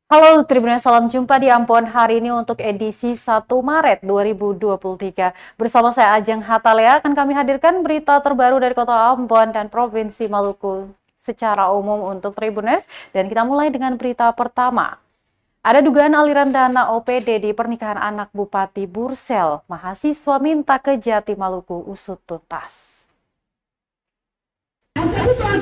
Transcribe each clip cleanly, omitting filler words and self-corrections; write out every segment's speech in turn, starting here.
Halo Tribuners, salam jumpa di Ambon hari ini untuk edisi 1 Maret 2023. Bersama saya Ajeng Hatalea akan kami hadirkan berita terbaru dari Kota Ambon dan Provinsi Maluku secara umum untuk Tribuners. Dan kita mulai dengan berita pertama. Ada dugaan aliran dana OPD di pernikahan anak Bupati Bursel. Mahasiswa minta ke Jati Maluku usut tuntas.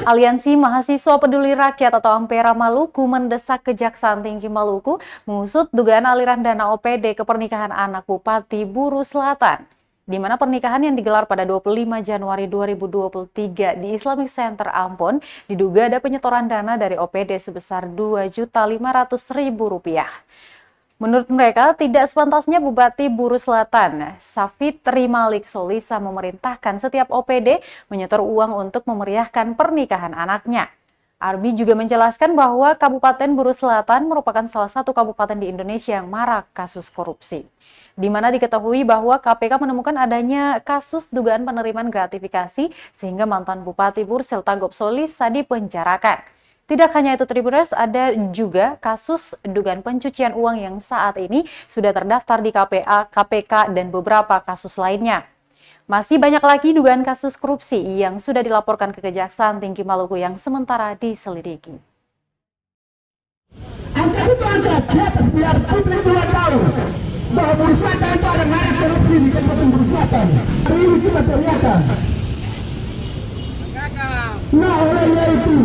Aliansi Mahasiswa Peduli Rakyat atau Ampera Maluku mendesak Kejaksaan Tinggi Maluku mengusut dugaan aliran dana OPD ke pernikahan anak Bupati Buru Selatan, di mana pernikahan yang digelar pada 25 Januari 2023 di Islamic Center Ambon diduga ada penyetoran dana dari OPD sebesar Rp2.500.000. Menurut mereka, tidak sepantasnya Bupati Buru Selatan, Safitri Malik Solisa memerintahkan setiap OPD menyetor uang untuk memeriahkan pernikahan anaknya. Arbi juga menjelaskan bahwa Kabupaten Buru Selatan merupakan salah satu kabupaten di Indonesia yang marak kasus korupsi, di mana diketahui bahwa KPK menemukan adanya kasus dugaan penerimaan gratifikasi sehingga mantan Bupati Bursel Tagop Solisa dipenjarakan. Tidak hanya itu Tribuners, ada juga kasus dugaan pencucian uang yang saat ini sudah terdaftar di KPA, KPK, dan beberapa kasus lainnya. Masih banyak lagi dugaan kasus korupsi yang sudah dilaporkan ke Kejaksaan Tinggi Maluku yang sementara diselidiki. Angka itu angka di atas biar publik juga tahu bahwa Buru Selatan itu ada marak korupsi di Kabupaten Buru Selatan. Hari ini kita teriakan. Nah, olehnya itu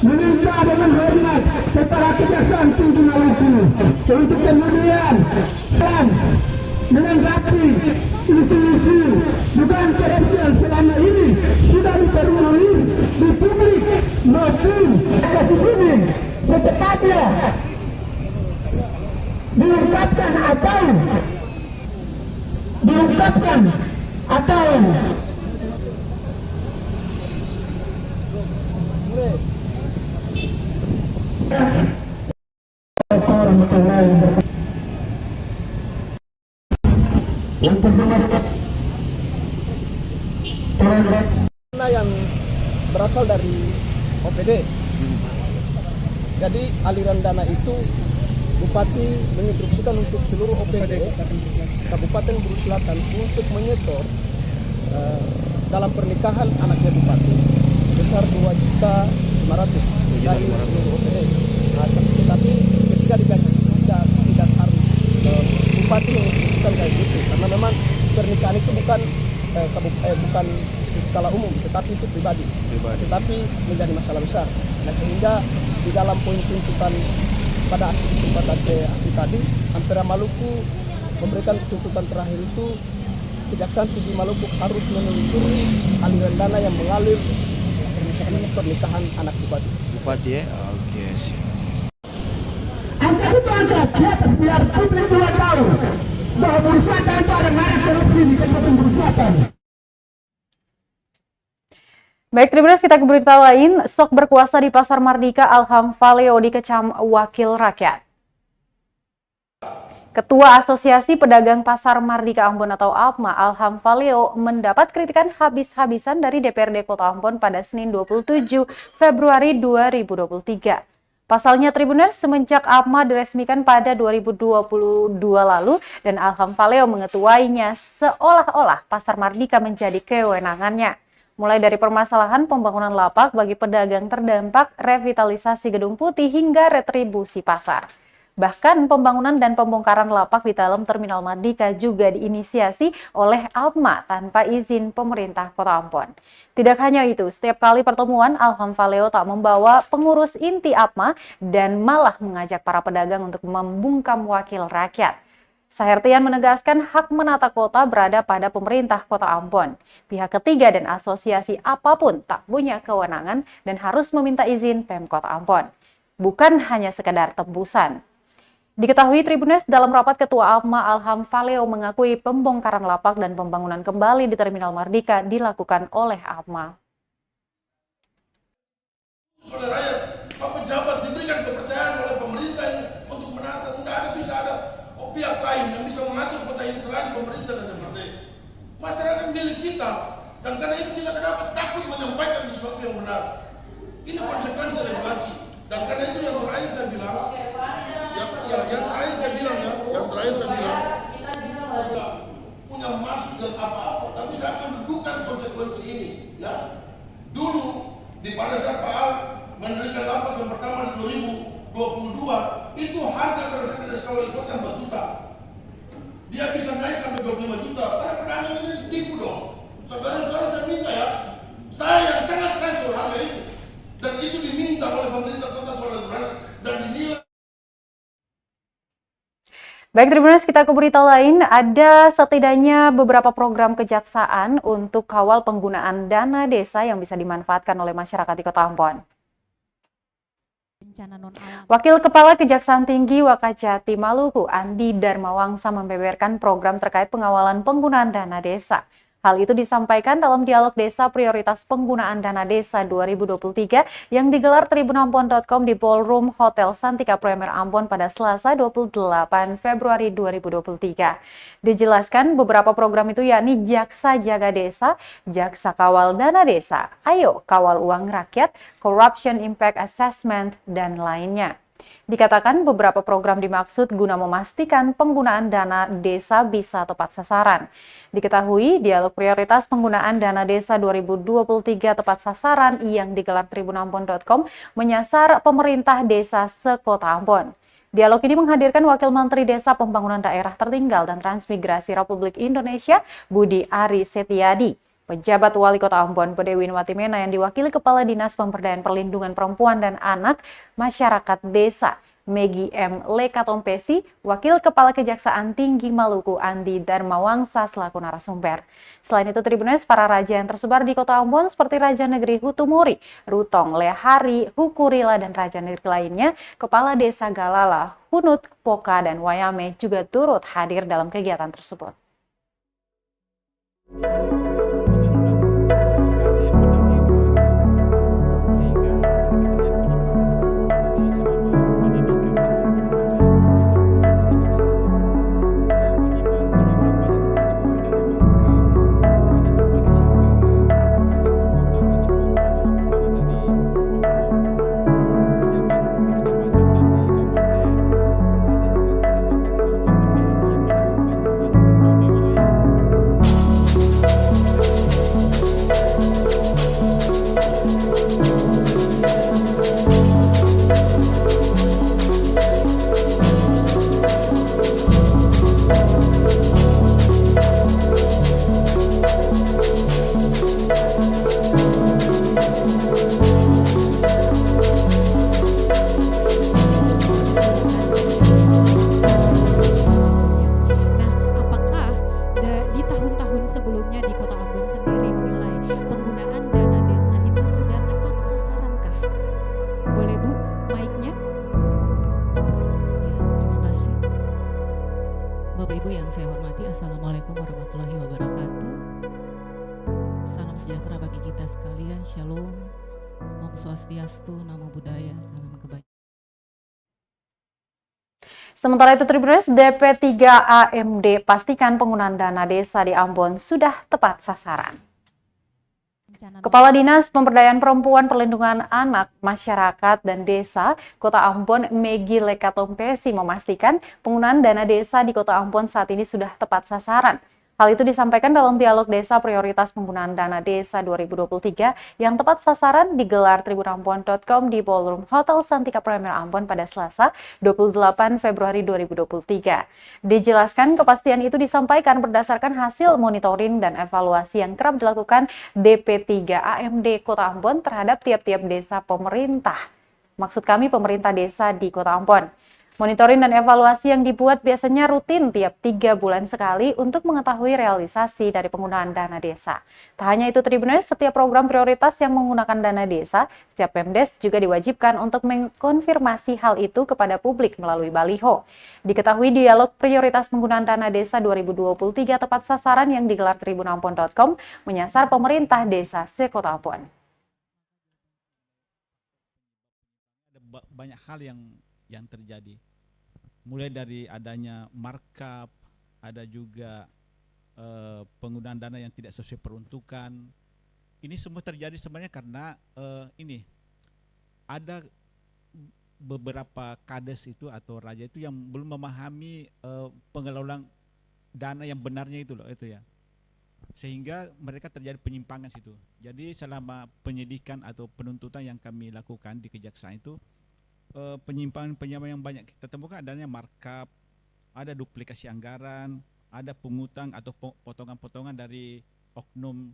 meminta dengan hormat kepada Kejaksaan Tinggi Maluku untuk kemudian menanggapi isu-isu dugaan korupsi yang selama ini sudah dipenuhi di publik maupun kasus ini secepatnya diungkapkan atau yang berasal dari OPD. Jadi aliran dana itu Bupati menginstruksikan untuk seluruh OPD Kabupaten Buru Selatan untuk menyetor dalam pernikahan anaknya Bupati sebesar Rp2.500.000 dari seluruh OPD. Tetapi ketika digaji tidak harus Bupati menginstruksikan kayak gitu, karena memang pernikahan itu bukan skala umum, tetapi itu pribadi. Tetapi menjadi masalah besar. Nah, sehingga di dalam poin tuntutan pada aksi kesempatan aksi tadi, Ampera Maluku memberikan tuntutan terakhir itu Kejaksaan Tinggi Maluku harus menelusuri aliran dana yang mengalir pernikahan anak Bupati. Bupati ya? Oke, siap. angka itu angka di atas biar publik juga tahu bahwa Buru Selatan itu ada marak korupsi di Kabupaten Buru Selatan. Baik, Tribuners, kita ke berita lain. Stok berkuasa di Pasar Mardika Alham Valeo dikecam Wakil Rakyat. Ketua Asosiasi Pedagang Pasar Mardika Ambon atau APMA Alham Valeo mendapat kritikan habis-habisan dari DPRD Kota Ambon pada Senin 27 Februari 2023. Pasalnya Tribuners, semenjak APMA diresmikan pada 2022 lalu dan Alham Valeo mengetuainya, seolah-olah Pasar Mardika menjadi kewenangannya. Mulai dari permasalahan pembangunan lapak bagi pedagang terdampak, revitalisasi Gedung Putih, hingga retribusi pasar. Bahkan pembangunan dan pembongkaran lapak di dalam Terminal Mardika juga diinisiasi oleh APMA tanpa izin pemerintah Kota Ambon. Tidak hanya itu, setiap kali pertemuan Alham Valeo tak membawa pengurus inti APMA dan malah mengajak para pedagang untuk membungkam wakil rakyat. Sahertian menegaskan hak menata kota berada pada pemerintah Kota Ambon. Pihak ketiga dan asosiasi apapun tak punya kewenangan dan harus meminta izin Pemkot Ambon. Bukan hanya sekedar tembusan. Diketahui Tribuners, dalam rapat Ketua APMA Alham Valeo mengakui pembongkaran lapak dan pembangunan kembali di Terminal Mardika dilakukan oleh APMA. Oleh rakyat, Pak pejabat diberikan kepercayaan oleh pemerintah untuk menata, tidak ada bisa ada pihak lain yang bisa mengatur kota ini selain pemerintah dan DPRD. Masyarakat milik kita, dan karena itu kita dapat takut menyampaikan sesuatu yang benar. Ini konsekuensi regulasi, dan karena itu yang terakhir saya bilang, yang terakhir saya bilang punya maksud dan apa-apa, tapi saya akan dudukan konsekuensi ini. Ya, dulu di pada saat Pak Al mendirikan lapak yang pertama di 2022 itu harga berdasarkan dari skala wali kota 4 juta. Dia bisa naik sampai 25 juta. Para pedagang ini ditipu dong. Saudara-saudara saya minta ya, saya yang sangat keras soal harga itu, dan itu diminta oleh pemerintah kota Solo dan dinilai. Baik, Tribuners, kita ke berita lain. Ada setidaknya beberapa program kejaksaan untuk kawal penggunaan dana desa yang bisa dimanfaatkan oleh masyarakat di Kota Ambon. Wakil Kepala Kejaksaan Tinggi Wakajati Maluku, Andi Darmawangsa, membeberkan program terkait pengawalan penggunaan dana desa. Hal itu disampaikan dalam dialog desa prioritas penggunaan dana desa 2023 yang digelar tribunambon.com di Ballroom Hotel Santika Premier Ambon pada Selasa 28 Februari 2023. Dijelaskan beberapa program itu yakni Jaksa Jaga Desa, Jaksa Kawal Dana Desa, Ayo Kawal Uang Rakyat, Corruption Impact Assessment, dan lainnya. Dikatakan beberapa program dimaksud guna memastikan penggunaan dana desa bisa tepat sasaran. Diketahui dialog prioritas penggunaan dana desa 2023 tepat sasaran yang digelar tribunambon.com menyasar pemerintah desa se-Kota Ambon. Dialog ini menghadirkan Wakil Menteri Desa Pembangunan Daerah Tertinggal dan Transmigrasi Republik Indonesia Budi Ari Setiadi, pejabat Wali Kota Ambon Pedewin Watimena yang diwakili Kepala Dinas Pemberdayaan Perlindungan Perempuan dan Anak Masyarakat Desa Megi M. Lekatompesi, Wakil Kepala Kejaksaan Tinggi Maluku Andi Darmawangsa selaku narasumber. Selain itu, Tribuners, para raja yang tersebar di Kota Ambon seperti Raja Negeri Hutumuri, Rutong, Lehari, Hukurila, dan Raja Negeri lainnya, Kepala Desa Galala, Hunut, Poka, dan Wayame juga turut hadir dalam kegiatan tersebut. Sebelumnya di Kota Ambon sendiri menilai penggunaan dana desa itu sudah tepat sasarankah? Boleh Bu, mic-nya? Ya, terima kasih. Bapak Ibu yang saya hormati, Assalamualaikum warahmatullahi wabarakatuh. Salam sejahtera bagi kita sekalian, Shalom, Om Swastiastu, Namo Buddhaya, salam kebajikan. Sementara itu, Tribuners, DP3 AMD pastikan penggunaan dana desa di Ambon sudah tepat sasaran. Kepala Dinas Pemberdayaan Perempuan, Perlindungan Anak, Masyarakat, dan Desa Kota Ambon Megi Lekatompesi memastikan penggunaan dana desa di Kota Ambon saat ini sudah tepat sasaran. Hal itu disampaikan dalam dialog desa prioritas penggunaan dana desa 2023 yang tepat sasaran digelar tribunambon.com di Ballroom Hotel Santika Premier Ambon pada Selasa 28 Februari 2023. Dijelaskan kepastian itu disampaikan berdasarkan hasil monitoring dan evaluasi yang kerap dilakukan DP3 AMD Kota Ambon terhadap tiap-tiap desa pemerintah. Maksud kami pemerintah desa di Kota Ambon. Monitoring dan evaluasi yang dibuat biasanya rutin tiap 3 bulan sekali untuk mengetahui realisasi dari penggunaan dana desa. Tak hanya itu, Tribuners, setiap program prioritas yang menggunakan dana desa, setiap Pemdes juga diwajibkan untuk mengkonfirmasi hal itu kepada publik melalui baliho. Diketahui dialog prioritas penggunaan dana desa 2023 tepat sasaran yang digelar tribunambon.com menyasar pemerintah desa se-Kota Ambon. Ada banyak hal yang terjadi, mulai dari adanya markup, ada juga penggunaan dana yang tidak sesuai peruntukan. Ini semua terjadi sebenarnya karena ini ada beberapa kades itu atau raja itu yang belum memahami pengelolaan dana yang benarnya itu loh itu ya, sehingga mereka terjadi penyimpangan situ. Jadi selama penyidikan atau penuntutan yang kami lakukan di kejaksaan itu penyimpangan yang banyak kita temukan adanya markup, ada duplikasi anggaran, ada pungutan atau potongan-potongan dari oknum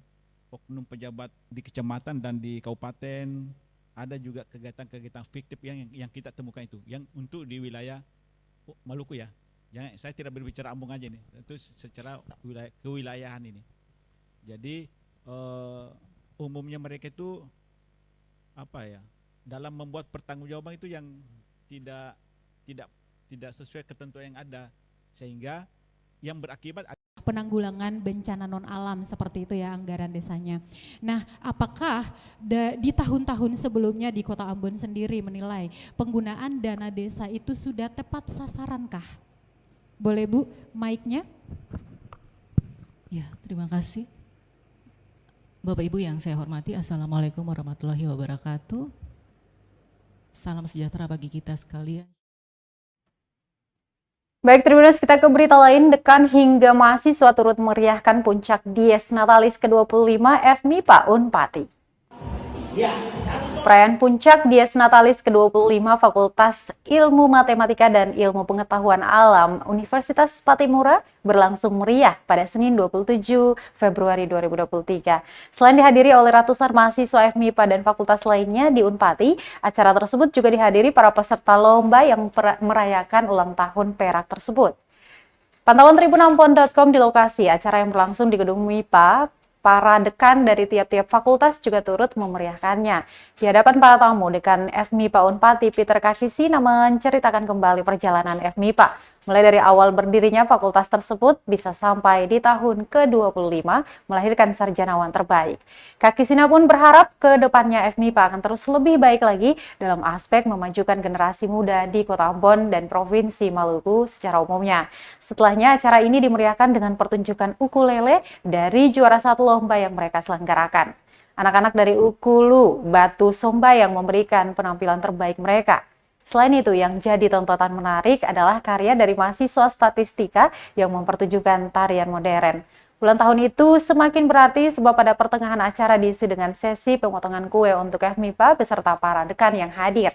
pejabat di kecamatan dan di kabupaten. Ada juga kegiatan-kegiatan fiktif yang kita temukan itu, yang untuk di wilayah Maluku ya. Jangan, saya tidak berbicara Ambon aja nih, itu secara kewilayahan ini. Jadi umumnya mereka itu apa ya, dalam membuat pertanggungjawaban itu yang tidak sesuai ketentuan yang ada, sehingga yang berakibat penanggulangan bencana non alam seperti itu ya anggaran desanya. Nah, apakah di tahun-tahun sebelumnya di Kota Ambon sendiri menilai penggunaan dana desa itu sudah tepat sasarankah? Boleh Bu, mic-nya? Ya, terima kasih. Bapak Ibu yang saya hormati, Assalamualaikum warahmatullahi wabarakatuh. Salam sejahtera bagi kita sekalian. Baik, Tribuners, kita ke berita lain. Dekan hingga mahasiswa turut meriahkan puncak Dies Natalis ke-25 FMIPA Unpati. Perayaan puncak Dies Natalis ke-25 Fakultas Ilmu Matematika dan Ilmu Pengetahuan Alam Universitas Patimura berlangsung meriah pada Senin 27 Februari 2023. Selain dihadiri oleh ratusan mahasiswa FMIPA dan fakultas lainnya di Unpati, acara tersebut juga dihadiri para peserta lomba yang merayakan ulang tahun Perak tersebut. Pantauan tribunampon.com di lokasi acara yang berlangsung di Gedung MIPA, para dekan dari tiap-tiap fakultas juga turut memeriahkannya. Di hadapan para tamu, Dekan FMIPA Unpati Peter Kakisina menceritakan kembali perjalanan FMIPA. Mulai dari awal berdirinya fakultas tersebut bisa sampai di tahun ke-25 melahirkan sarjanawan terbaik. Kakisina pun berharap ke depannya FMIPA akan terus lebih baik lagi dalam aspek memajukan generasi muda di Kota Ambon dan Provinsi Maluku secara umumnya. Setelahnya acara ini dimeriahkan dengan pertunjukan ukulele dari juara satu lomba yang mereka selenggarakan. Anak-anak dari Ukulu Batu Somba yang memberikan penampilan terbaik mereka. Selain itu, yang jadi tontonan menarik adalah karya dari mahasiswa statistika yang mempertunjukkan tarian modern. Ulang tahun itu semakin berarti sebab pada pertengahan acara diisi dengan sesi pemotongan kue untuk FMIPA beserta para dekan yang hadir.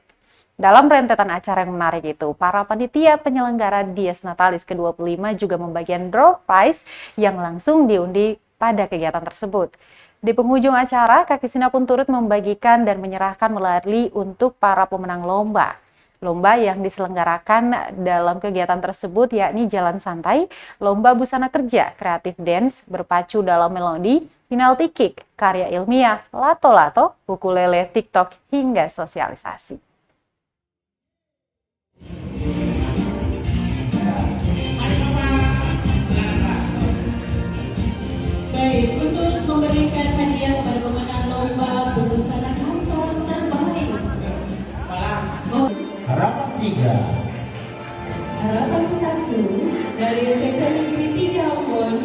Dalam rentetan acara yang menarik itu, para panitia penyelenggara Dies Natalis ke-25 juga membagikan door prize yang langsung diundi pada kegiatan tersebut. Di penghujung acara, Kakisina pun turut membagikan dan menyerahkan medali untuk para pemenang lomba. Lomba yang diselenggarakan dalam kegiatan tersebut yakni Jalan Santai, Lomba Busana Kerja, Kreatif Dance, Berpacu Dalam Melodi, Penalti Kick, Karya Ilmiah, Lato-Lato, Ukulele, TikTok, hingga sosialisasi. Baik, untuk memberikan hadiah kepada pemenang lomba busana kantor terbaik. Harapan 3. Harapan 1 dari SD Negeri 3 Ambon,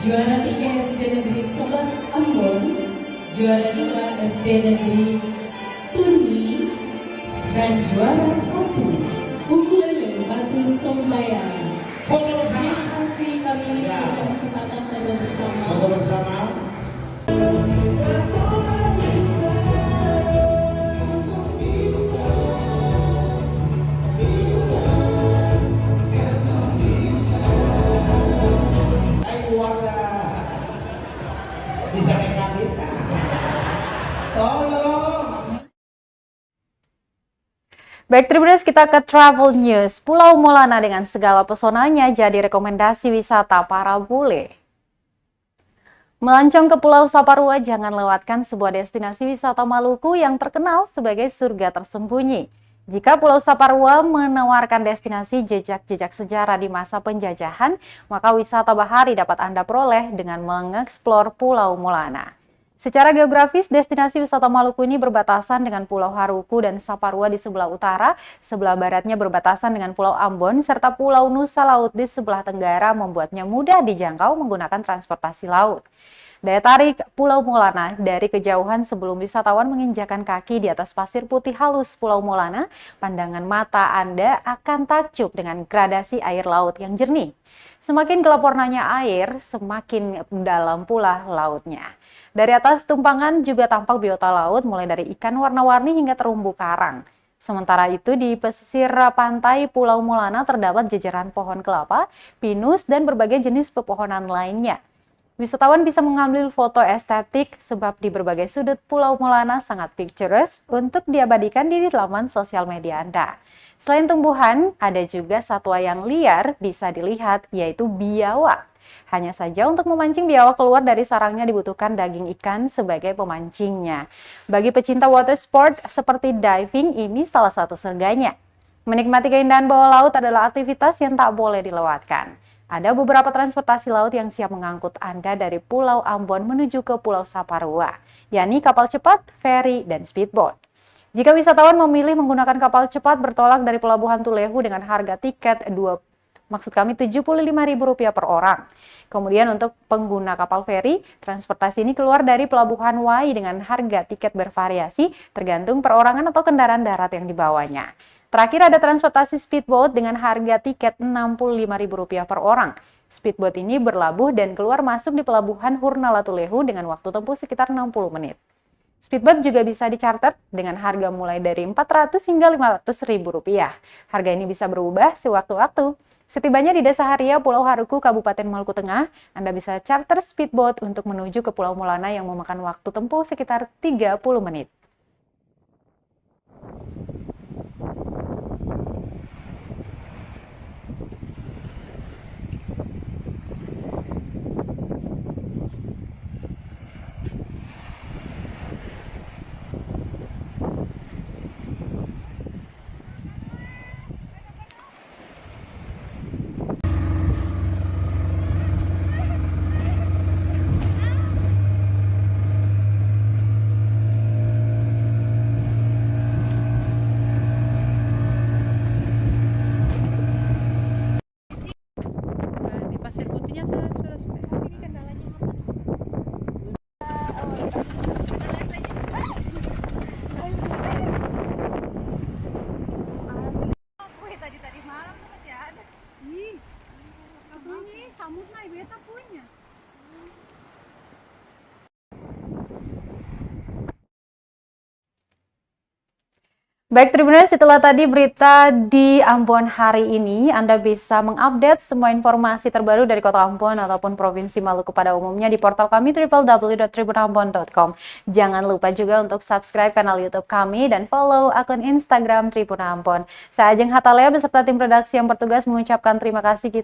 juara 3 SD Negeri 11 Ambon, juara 2 SD Negeri Tuni, dan juara 1 Ukulele Batu Sombayang. Foto bersama. Terima kasih kami berikan kesempatan foto bersama. Foto bersama. Bisa mereka kita. Tolong. Baik, Tribuners, kita ke travel news. Pulau Molana dengan segala pesonanya jadi rekomendasi wisata para bule. Melancong ke Pulau Saparua, jangan lewatkan sebuah destinasi wisata Maluku yang terkenal sebagai surga tersembunyi. Jika Pulau Saparua menawarkan destinasi jejak-jejak sejarah di masa penjajahan, maka wisata bahari dapat Anda peroleh dengan mengeksplor Pulau Molana. Secara geografis, destinasi wisata Maluku ini berbatasan dengan Pulau Haruku dan Saparua di sebelah utara, sebelah baratnya berbatasan dengan Pulau Ambon, serta Pulau Nusa Laut di sebelah tenggara membuatnya mudah dijangkau menggunakan transportasi laut. Daya tarik Pulau Molana dari kejauhan sebelum wisatawan menginjakan kaki di atas pasir putih halus Pulau Molana, pandangan mata Anda akan takjub dengan gradasi air laut yang jernih. Semakin gelap warnanya air, semakin dalam pula lautnya. Dari atas tumpangan juga tampak biota laut mulai dari ikan warna-warni hingga terumbu karang. Sementara itu di pesisir pantai Pulau Molana terdapat jajaran pohon kelapa, pinus, dan berbagai jenis pepohonan lainnya. Wisatawan bisa mengambil foto estetik sebab di berbagai sudut Pulau Molana sangat picturesque untuk diabadikan di laman sosial media Anda. Selain tumbuhan, ada juga satwa yang liar bisa dilihat yaitu biawak. Hanya saja untuk memancing biawak keluar dari sarangnya dibutuhkan daging ikan sebagai pemancingnya. Bagi pecinta water sport seperti diving, ini salah satu surganya. Menikmati keindahan bawah laut adalah aktivitas yang tak boleh dilewatkan. Ada beberapa transportasi laut yang siap mengangkut Anda dari Pulau Ambon menuju ke Pulau Saparua, yakni kapal cepat, feri, dan speedboat. Jika wisatawan memilih menggunakan kapal cepat bertolak dari Pelabuhan Tulehu dengan harga tiket Rp75.000 per orang. Kemudian untuk pengguna kapal feri, transportasi ini keluar dari Pelabuhan Wai dengan harga tiket bervariasi tergantung perorangan atau kendaraan darat yang dibawanya. Terakhir ada transportasi speedboat dengan harga tiket Rp65.000 per orang. Speedboat ini berlabuh dan keluar masuk di Pelabuhan Hurnala Tulehu dengan waktu tempuh sekitar 60 menit. Speedboat juga bisa dicarter dengan harga mulai dari Rp400 hingga Rp500.000. Harga ini bisa berubah sewaktu-waktu. Setibanya di Desa Haria, Pulau Haruku, Kabupaten Maluku Tengah, Anda bisa charter speedboat untuk menuju ke Pulau Molana yang memakan waktu tempuh sekitar 30 menit. Baik Tribuners, setelah tadi berita di Ambon hari ini, Anda bisa mengupdate semua informasi terbaru dari Kota Ambon ataupun Provinsi Maluku pada umumnya di portal kami www.tribunambon.com. Jangan lupa juga untuk subscribe kanal YouTube kami dan follow akun Instagram Tribun Ambon. Saya Ajeng Hatalea beserta tim redaksi yang bertugas mengucapkan terima kasih kita